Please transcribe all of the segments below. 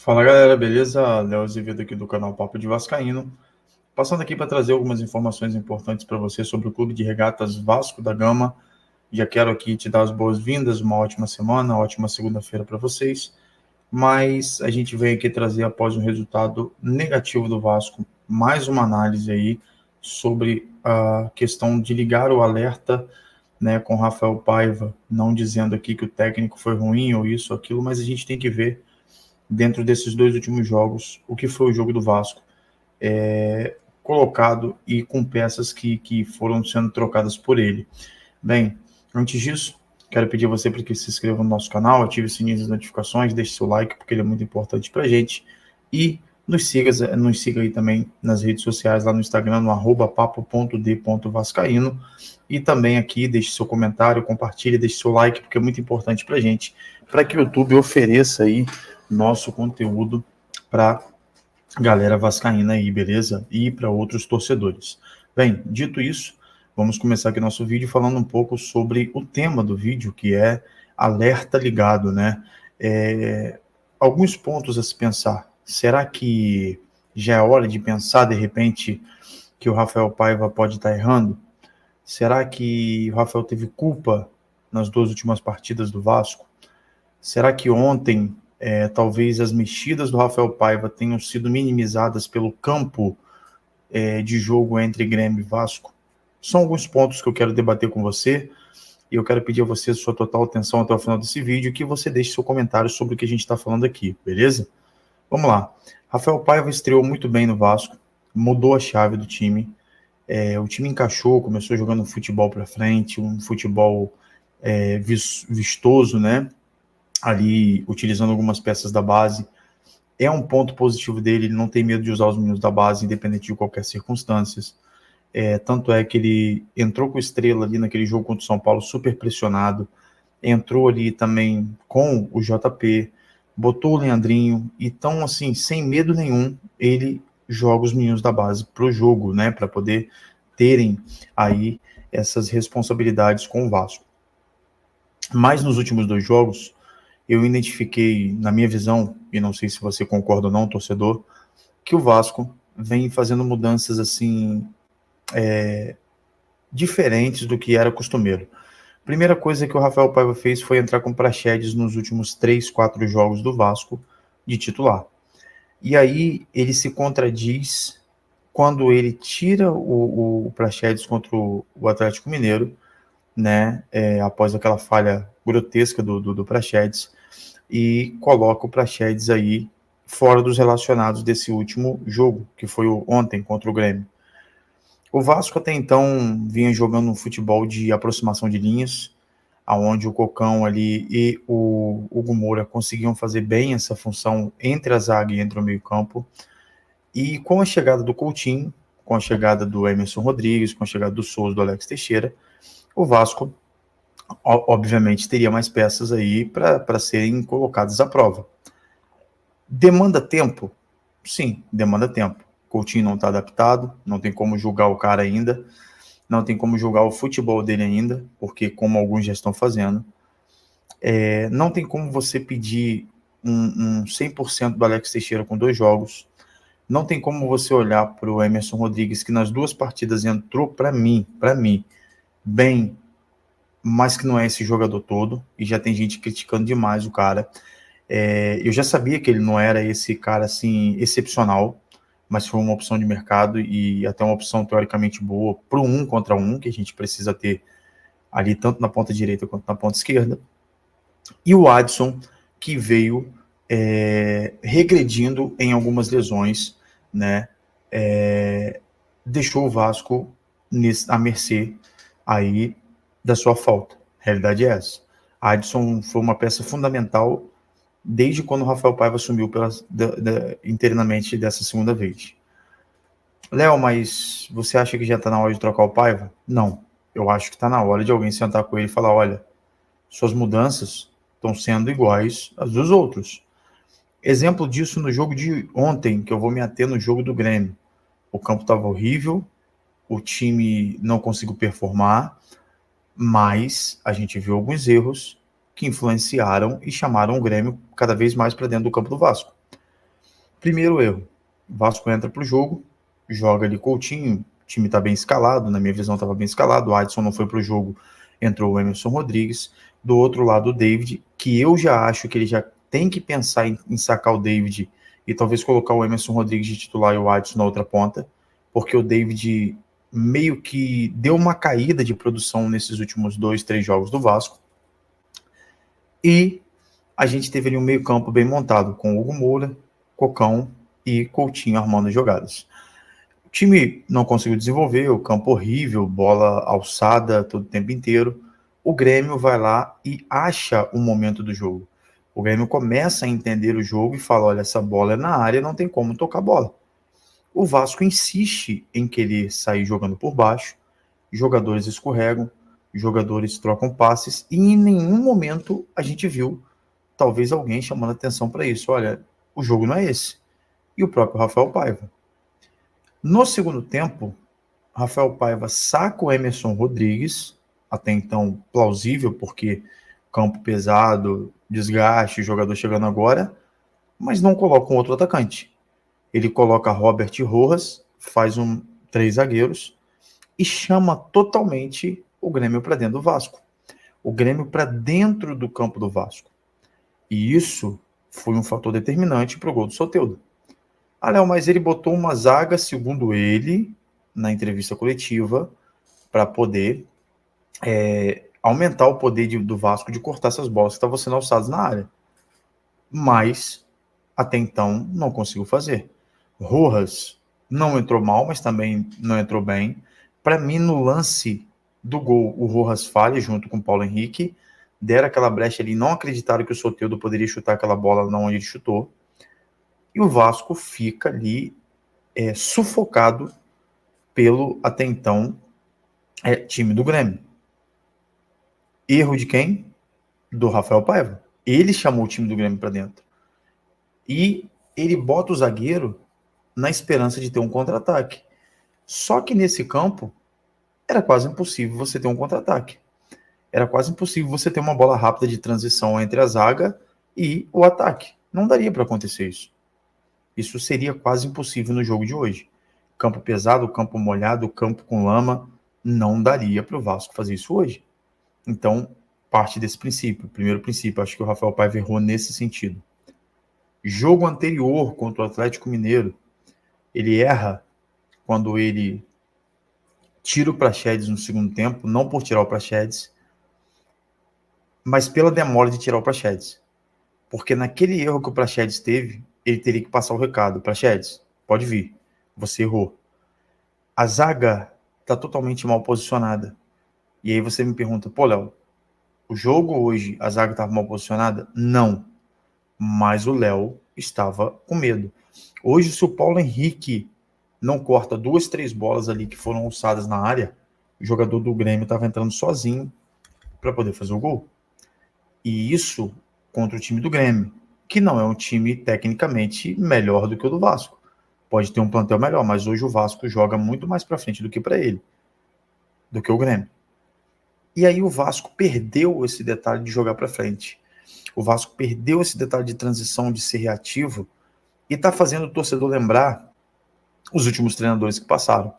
Fala galera, beleza? Léo Azevedo aqui do canal Papo de Vascaíno, passando aqui para trazer algumas informações importantes para você sobre o Clube de Regatas Vasco da Gama. Já quero aqui te dar as boas-vindas, uma ótima semana, ótima segunda-feira para vocês, mas a gente vem aqui trazer após um resultado negativo do Vasco, mais uma análise aí sobre a questão de ligar o alerta, né, com Rafael Paiva, não dizendo aqui que o técnico foi ruim ou isso ou aquilo, mas a gente tem que ver dentro desses dois últimos jogos, o que foi o jogo do Vasco, colocado e com peças que foram sendo trocadas por ele. Bem, antes disso, quero pedir a você para que se inscreva no nosso canal, ative o sininho das notificações, deixe seu like, porque ele é muito importante para a gente, e nos siga aí também nas redes sociais, lá no Instagram, no @papo.d.vascaíno, e também aqui, deixe seu comentário, compartilhe, deixe seu like, porque é muito importante para a gente, para que o YouTube ofereça aí nosso conteúdo para galera vascaína aí, beleza? E para outros torcedores. Bem, dito isso, vamos começar aqui nosso vídeo falando um pouco sobre o tema do vídeo, que é alerta ligado, né? Alguns pontos a se pensar. Será que já é hora de pensar, de repente, que o Rafael Paiva pode estar errando? Será que o Rafael teve culpa nas duas últimas partidas do Vasco? Será que ontem talvez as mexidas do Rafael Paiva tenham sido minimizadas pelo campo de jogo entre Grêmio e Vasco? São alguns pontos que eu quero debater com você, e eu quero pedir a você sua total atenção até o final desse vídeo, que você deixe seu comentário sobre o que a gente está falando aqui, beleza? Vamos lá. Rafael Paiva estreou muito bem no Vasco, mudou a chave do time, o time encaixou, começou jogando futebol para frente, um futebol vistoso, né? Ali utilizando algumas peças da base. É um ponto positivo dele, ele não tem medo de usar os meninos da base, independente de qualquer circunstância. Tanto é que ele entrou com o Estrela ali naquele jogo contra o São Paulo, super pressionado, entrou ali também com o JP, botou o Leandrinho, então assim, sem medo nenhum, ele joga os meninos da base pro jogo, né, para poder terem aí essas responsabilidades com o Vasco. Mas nos últimos dois jogos, eu identifiquei, na minha visão, e não sei se você concorda ou não, torcedor, que o Vasco vem fazendo mudanças assim diferentes do que era costumeiro. Primeira coisa que o Rafael Paiva fez foi entrar com o Praxedes nos últimos 3, 4 jogos do Vasco de titular. E aí ele se contradiz quando ele tira o Praxedes contra o Atlético Mineiro, né, após aquela falha grotesca do Praxedes, e coloca o Praxedes aí fora dos relacionados desse último jogo, que foi ontem contra o Grêmio. O Vasco até então vinha jogando um futebol de aproximação de linhas, aonde o Cocão ali e o Hugo Moura conseguiam fazer bem essa função entre a zaga e entre o meio-campo. E com a chegada do Coutinho, com a chegada do Emerson Rodrigues, com a chegada do Souza, do Alex Teixeira, o Vasco obviamente teria mais peças aí para serem colocadas à prova. Demanda tempo? Sim, demanda tempo. Coutinho não está adaptado, não tem como julgar o cara ainda, não tem como julgar o futebol dele ainda, porque como alguns já estão fazendo, não tem como você pedir um 100% do Alex Teixeira com 2 jogos, não tem como você olhar para o Emerson Rodrigues, que nas 2 partidas entrou para mim, bem, mas que não é esse jogador todo, e já tem gente criticando demais o cara. Eu já sabia que ele não era esse cara assim excepcional, mas foi uma opção de mercado e até uma opção teoricamente boa para o 1 contra 1, que a gente precisa ter ali tanto na ponta direita quanto na ponta esquerda. E o Adson, que veio regredindo em algumas lesões, né, deixou o Vasco à mercê aí da sua falta. A realidade é essa. Adson foi uma peça fundamental desde quando o Rafael Paiva assumiu internamente dessa segunda vez. Léo, mas você acha que já está na hora de trocar o Paiva? Não. Eu acho que está na hora de alguém sentar com ele e falar, olha, suas mudanças estão sendo iguais às dos outros. Exemplo disso no jogo de ontem, que eu vou me ater no jogo do Grêmio. O campo estava horrível, o time não conseguiu performar, mas a gente viu alguns erros que influenciaram e chamaram o Grêmio cada vez mais para dentro do campo do Vasco. Primeiro erro, o Vasco entra pro jogo, joga ali Coutinho, o time tá bem escalado, na minha visão estava bem escalado, o Adson não foi pro jogo, entrou o Emerson Rodrigues, do outro lado o David, que eu já acho que ele já tem que pensar em sacar o David e talvez colocar o Emerson Rodrigues de titular e o Adson na outra ponta, porque o David meio que deu uma caída de produção nesses últimos 2, 3 jogos do Vasco, e a gente teve ali um meio campo bem montado, com Hugo Moura, Cocão e Coutinho armando jogadas. O time não conseguiu desenvolver, o campo horrível, bola alçada todo o tempo inteiro. O Grêmio vai lá e acha o momento do jogo. O Grêmio começa a entender o jogo e fala, olha, essa bola é na área, não tem como tocar a bola. O Vasco insiste em querer sair jogando por baixo, jogadores escorregam, jogadores trocam passes, e em nenhum momento a gente viu talvez alguém chamando atenção para isso. Olha, o jogo não é esse. E o próprio Rafael Paiva. No segundo tempo, Rafael Paiva saca o Emerson Rodrigues, até então plausível, porque campo pesado, desgaste, jogador chegando agora, mas não coloca um outro atacante. Ele coloca Robert Rojas, faz 3 zagueiros e chama totalmente o Grêmio para dentro do Vasco. O Grêmio para dentro do campo do Vasco. E isso foi um fator determinante para o gol do Soteldo. Ah, Léo, mas ele botou uma zaga, segundo ele, na entrevista coletiva, para poder aumentar o poder do Vasco de cortar essas bolas que estavam sendo alçadas na área. Mas, até então, não conseguiu fazer. Rojas não entrou mal, mas também não entrou bem. Para mim, no lance do gol, o Rojas falha junto com o Paulo Henrique, deram aquela brecha ali, não acreditaram que o Soteldo poderia chutar aquela bola onde ele chutou, e o Vasco fica ali sufocado pelo, até então, time do Grêmio. Erro de quem? Do Rafael Paiva. Ele chamou o time do Grêmio para dentro. E ele bota o zagueiro na esperança de ter um contra-ataque. Só que nesse campo, era quase impossível você ter um contra-ataque. Era quase impossível você ter uma bola rápida de transição entre a zaga e o ataque. Não daria para acontecer isso. Isso seria quase impossível no jogo de hoje. Campo pesado, campo molhado, campo com lama, não daria para o Vasco fazer isso hoje. Então, parte desse princípio. Primeiro princípio, acho que o Rafael Paiva errou nesse sentido. Jogo anterior contra o Atlético Mineiro, ele erra quando ele tira o Praxedes no segundo tempo, não por tirar o Praxedes, mas pela demora de tirar o Praxedes. Porque naquele erro que o Praxedes teve, ele teria que passar o recado. Praxedes, pode vir, você errou. A zaga está totalmente mal posicionada. E aí você me pergunta, pô, Léo, o jogo hoje, a zaga estava mal posicionada? Não. Mas o Léo estava com medo. Hoje, se o Paulo Henrique não corta 2, 3 bolas ali que foram alçadas na área, o jogador do Grêmio estava entrando sozinho para poder fazer o gol. E isso contra o time do Grêmio, que não é um time tecnicamente melhor do que o do Vasco. Pode ter um plantel melhor, mas hoje o Vasco joga muito mais para frente do que para ele, do que o Grêmio. E aí o Vasco perdeu esse detalhe de jogar para frente. O Vasco perdeu esse detalhe de transição, de ser reativo, e está fazendo o torcedor lembrar os últimos treinadores que passaram.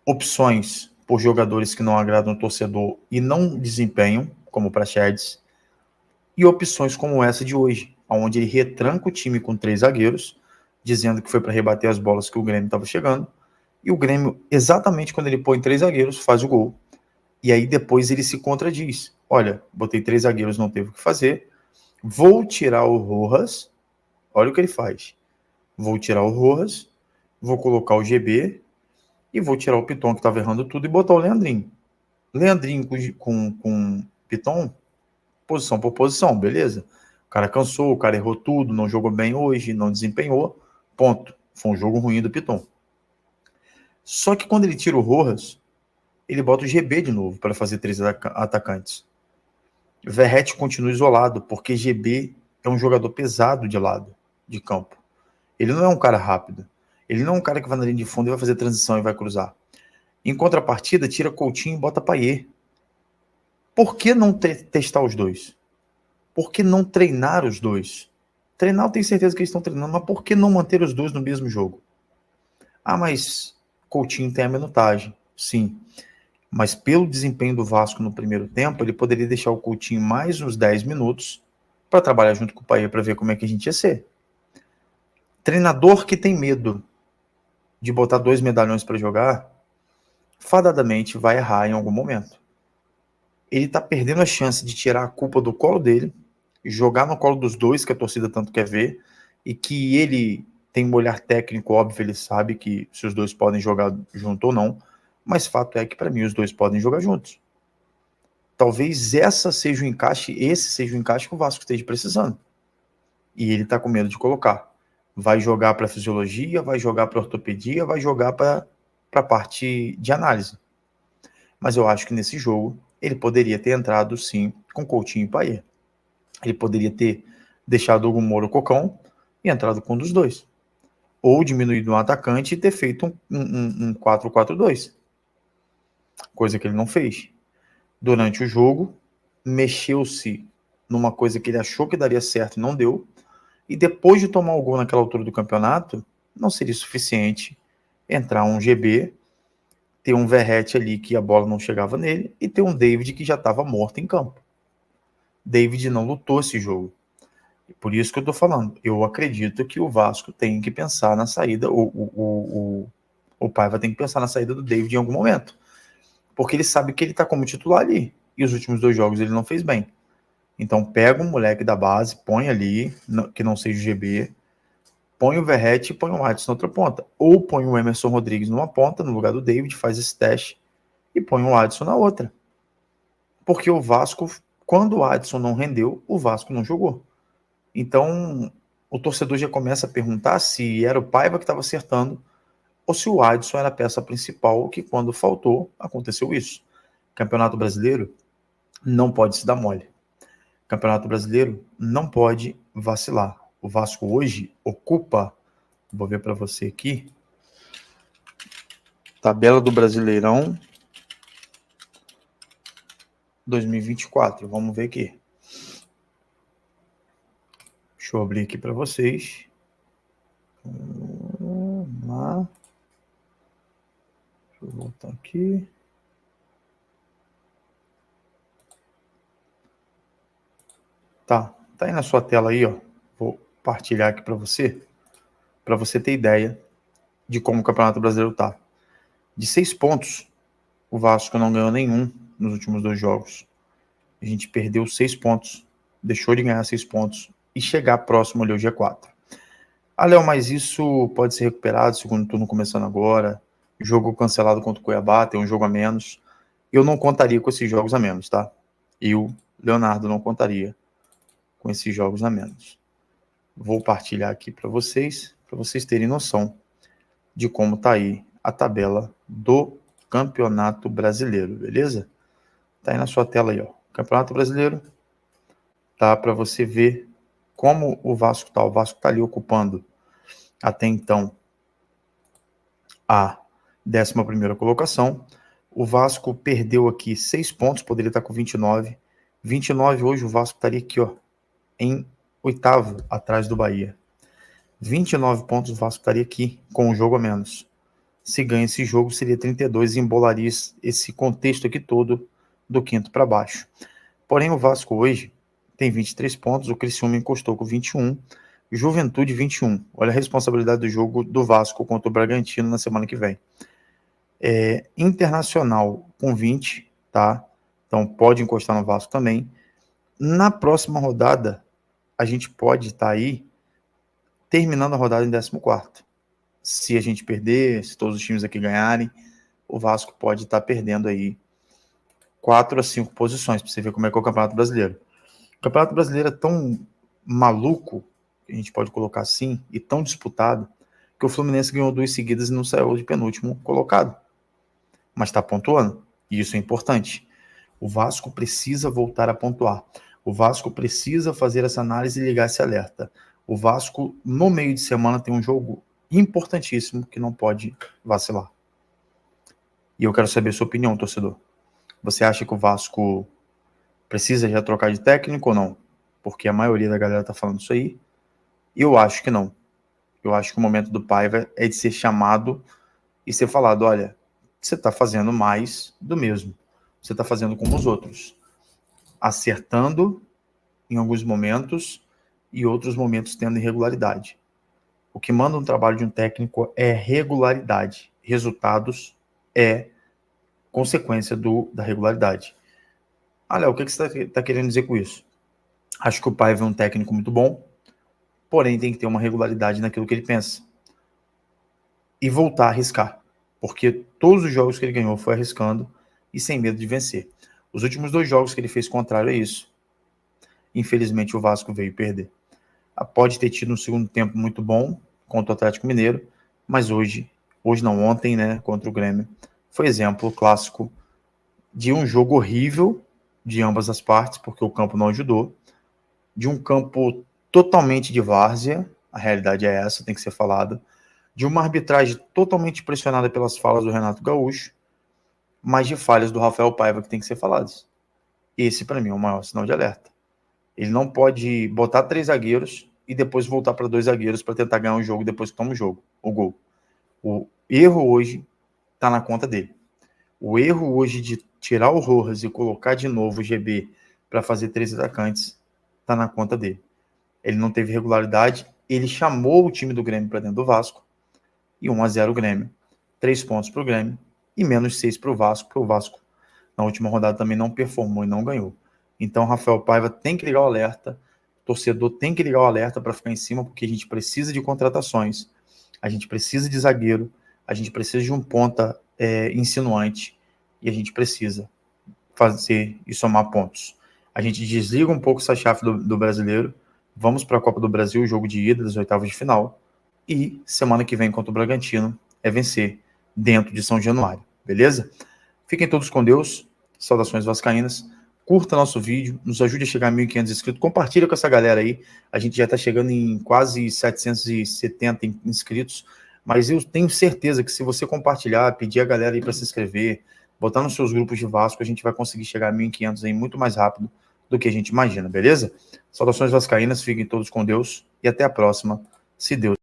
Opções por jogadores que não agradam o torcedor e não desempenham, como o Praxedes, e opções como essa de hoje, onde ele retranca o time com 3 zagueiros, dizendo que foi para rebater as bolas que o Grêmio estava chegando, e o Grêmio, exatamente quando ele põe 3 zagueiros, faz o gol. E aí depois ele se contradiz. Olha, botei 3 zagueiros, não teve o que fazer, vou tirar o Rojas, olha o que ele faz. Vou tirar o Rojas, vou colocar o GB e vou tirar o Piton, que estava errando tudo, e botar o Leandrinho. Leandrinho com Piton, posição por posição, beleza. O cara cansou, o cara errou tudo, não jogou bem hoje, não desempenhou, ponto. Foi um jogo ruim do Piton. Só que quando ele tira o Rojas, ele bota o GB de novo para fazer 3 atacantes. Verratti continua isolado, porque GB é um jogador pesado de lado, de campo. Ele não é um cara rápido. Ele não é um cara que vai na linha de fundo e vai fazer transição e vai cruzar. Em contrapartida, tira Coutinho e bota Payet. Por que não testar os dois? Por que não treinar os dois? Treinar, eu tenho certeza que eles estão treinando, mas por que não manter os dois no mesmo jogo? Ah, mas Coutinho tem a minutagem. Sim, mas pelo desempenho do Vasco no primeiro tempo, ele poderia deixar o Coutinho mais uns 10 minutos para trabalhar junto com o Paia para ver como é que a gente ia ser. Treinador que tem medo de botar 2 medalhões para jogar, fadadamente vai errar em algum momento. Ele tá perdendo a chance de tirar a culpa do colo dele, jogar no colo dos dois, que a torcida tanto quer ver, e que ele tem um olhar técnico, óbvio, ele sabe que se os dois podem jogar junto ou não, mas fato é que para mim os dois podem jogar juntos. Talvez esse seja o encaixe que o Vasco esteja precisando. E ele tá com medo de colocar. Vai jogar para fisiologia, vai jogar para ortopedia, vai jogar para a parte de análise. Mas eu acho que nesse jogo ele poderia ter entrado sim com Coutinho e Payet. Ele poderia ter deixado o Moro Cocão e entrado com um dos dois. Ou diminuído um atacante e ter feito um 4-4-2. Coisa que ele não fez. Durante o jogo, mexeu-se numa coisa que ele achou que daria certo e não deu. E depois de tomar o gol naquela altura do campeonato, não seria suficiente entrar um GB, ter um Verratti ali que a bola não chegava nele e ter um David que já estava morto em campo. David não lutou esse jogo. Por isso que eu estou falando. Eu acredito que o Vasco tem que pensar na saída, o Paiva tem que pensar na saída do David em algum momento. Porque ele sabe que ele está como titular ali. E os últimos 2 jogos ele não fez bem. Então pega um moleque da base, põe ali, que não seja o GB, põe o Verratti e põe o Adson na outra ponta. Ou põe o Emerson Rodrigues numa ponta, no lugar do David, faz esse teste e põe o Adson na outra. Porque o Vasco, quando o Adson não rendeu, o Vasco não jogou. Então, o torcedor já começa a perguntar se era o Paiva que estava acertando ou se o Adson era a peça principal, que quando faltou, aconteceu isso. Campeonato Brasileiro não pode se dar mole. Campeonato Brasileiro não pode vacilar. O Vasco hoje ocupa, vou ver para você aqui, tabela do Brasileirão 2024. Vamos ver aqui. Deixa eu abrir aqui para vocês. Vamos lá. Deixa eu voltar aqui. Tá aí na sua tela aí, ó. Vou partilhar aqui para você ter ideia de como o Campeonato Brasileiro tá. De 6 pontos, o Vasco não ganhou nenhum nos últimos 2 jogos. A gente perdeu 6 pontos, deixou de ganhar 6 pontos e chegar próximo ali ao G4. Ah, Léo, mas isso pode ser recuperado, segundo turno começando agora, jogo cancelado contra o Cuiabá, tem um jogo a menos. Eu não contaria com esses jogos a menos, tá? Eu, Leonardo, não contaria com esses jogos a menos. Vou partilhar aqui para vocês terem noção de como tá aí a tabela do Campeonato Brasileiro, beleza? Tá aí na sua tela aí, ó. Campeonato Brasileiro, tá? Para você ver como o Vasco tá. O Vasco tá ali ocupando até então a 11ª colocação. O Vasco perdeu aqui 6 pontos, poderia estar com 29. 29 hoje o Vasco estaria aqui, ó, em 8º, atrás do Bahia. 29 pontos o Vasco estaria aqui, com um jogo a menos. Se ganha esse jogo, seria 32 e embolaria esse contexto aqui todo do 5º para baixo. Porém, o Vasco hoje tem 23 pontos, o Criciúma encostou com 21, Juventude 21. Olha a responsabilidade do jogo do Vasco contra o Bragantino na semana que vem. Internacional com 20, tá? Então pode encostar no Vasco também. Na próxima rodada, a gente pode estar aí terminando a rodada em 14º. Se a gente perder, se todos os times aqui ganharem, o Vasco pode estar perdendo aí 4 a 5 posições, para você ver como é que é o Campeonato Brasileiro. O Campeonato Brasileiro é tão maluco, que a gente pode colocar assim, e tão disputado, que o Fluminense ganhou 2 seguidas e não saiu de penúltimo colocado. Mas está pontuando, e isso é importante. O Vasco precisa voltar a pontuar. O Vasco precisa fazer essa análise e ligar esse alerta. O Vasco, no meio de semana, tem um jogo importantíssimo que não pode vacilar. E eu quero saber a sua opinião, torcedor. Você acha que o Vasco precisa já trocar de técnico ou não? Porque a maioria da galera tá falando isso aí. Eu acho que não. Eu acho que o momento do Paiva é de ser chamado e ser falado, olha, você está fazendo mais do mesmo. Você está fazendo como os outros. Acertando em alguns momentos e outros momentos tendo irregularidade. O que manda um trabalho de um técnico é regularidade. Resultados é consequência da regularidade. Olha, o que você está querendo dizer com isso? Acho que o Paiva é um técnico muito bom, porém tem que ter uma regularidade naquilo que ele pensa. E voltar a arriscar. Porque todos os jogos que ele ganhou foi arriscando e sem medo de vencer. Os últimos 2 jogos que ele fez contrário a isso, infelizmente o Vasco veio perder. Pode ter tido um segundo tempo muito bom contra o Atlético Mineiro, mas hoje não, ontem, né, contra o Grêmio, foi exemplo clássico de um jogo horrível de ambas as partes, porque o campo não ajudou, de um campo totalmente de várzea, a realidade é essa, tem que ser falada, de uma arbitragem totalmente pressionada pelas falas do Renato Gaúcho, mas de falhas do Rafael Paiva que tem que ser faladas. Esse, para mim, é o maior sinal de alerta. Ele não pode botar 3 zagueiros e depois voltar para 2 zagueiros para tentar ganhar um jogo depois que toma o gol. O erro hoje está na conta dele. O erro hoje de tirar o Rojas e colocar de novo o GB para fazer 3 atacantes está na conta dele. Ele não teve regularidade, ele chamou o time do Grêmio para dentro do Vasco e 1-0 o Grêmio. 3 pontos para o Grêmio e menos 6 para o Vasco, porque o Vasco na última rodada também não performou e não ganhou. Então, Rafael Paiva tem que ligar o alerta, o torcedor tem que ligar o alerta para ficar em cima, porque a gente precisa de contratações, a gente precisa de zagueiro, a gente precisa de um ponta insinuante e a gente precisa fazer e somar pontos. A gente desliga um pouco essa chave do brasileiro, vamos para a Copa do Brasil, o jogo de ida das oitavas de final, e semana que vem contra o Bragantino é vencer dentro de São Januário, beleza? Fiquem todos com Deus, saudações vascaínas, curta nosso vídeo, nos ajude a chegar a 1.500 inscritos, compartilha com essa galera aí, a gente já está chegando em quase 770 inscritos, mas eu tenho certeza que se você compartilhar, pedir a galera aí para se inscrever, botar nos seus grupos de Vasco, a gente vai conseguir chegar a 1.500 aí muito mais rápido do que a gente imagina, beleza? Saudações vascaínas, fiquem todos com Deus e até a próxima, se Deus